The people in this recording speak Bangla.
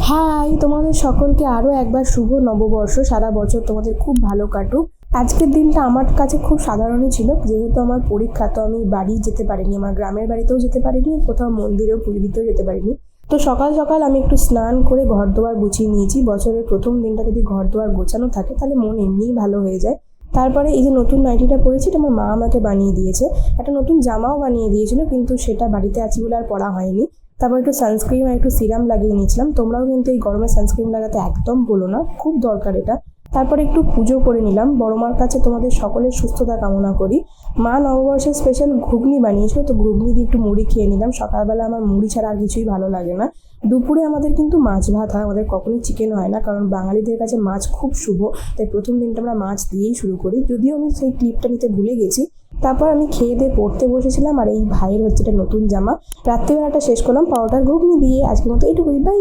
হাই, তোমাদের সকলকে আরও একবার শুভ নববর্ষ। সারা বছর তোমাদের খুব ভালো কাটুক। আজকের দিনটা আমার কাছে খুব সাধারণই ছিল, যেহেতু আমার পরীক্ষা, তো আমি বাড়ি যেতে পারিনি, আমার গ্রামের বাড়িতেও যেতে পারিনি, কোথাও মন্দিরেও পুজো দিতেও যেতে পারিনি। তো সকাল সকাল আমি একটু স্নান করে ঘর দোয়ার গুছিয়ে নিয়েছি। বছরের প্রথম দিনটা যদি ঘর দোয়ার গোছানো থাকে তাহলে মন এমনিই ভালো হয়ে যায়। তারপরে এই যে নতুন নাইটিটা পরেছি, এটা আমার মা আমাকে বানিয়ে দিয়েছে। একটা নতুন জামাও বানিয়ে দিয়েছিল, কিন্তু সেটা বাড়িতে আছি বলে আর পরা হয়নি। তারপর একটু সানস্ক্রিন আর একটু সিরাম লাগিয়ে নিয়েছিলাম। তোমরাও কিন্তু এই গরমে সানস্ক্রিন লাগাতে একদম ভুলো না, খুব দরকার এটা। তারপরে একটু পুজো করে নিলাম। বড় মার কাছে তোমাদের সকলের সুস্থতা কামনা করি। মা নববর্ষের স্পেশাল ঘুগনি বানিয়েছিল, তো ঘুগনি দিয়ে একটু মুড়ি খেয়ে নিলাম। সকালবেলা আমার মুড়ি ছাড়া আর কিছুই ভালো লাগে না। দুপুরে আমাদের কিন্তু মাছ ভাত হয়, আমাদের কখনোই চিকেন হয় না, কারণ বাঙালিদের কাছে মাছ খুব শুভ। তাই প্রথম দিনটা আমরা মাছ দিয়েই শুরু করি, যদিও আমি সেই ক্লিপটা নিতে ভুলে গেছি। তারপর আমি খেয়ে দিয়ে পড়তে বসেছিলাম, আর এই ভাইয়ের হচ্ছে এটা নতুন জামা। রাত্রিবেলাটা শেষ করলাম পাউডার ঘুগনি দিয়ে। আজকের মতো এইটুকুই, বাই।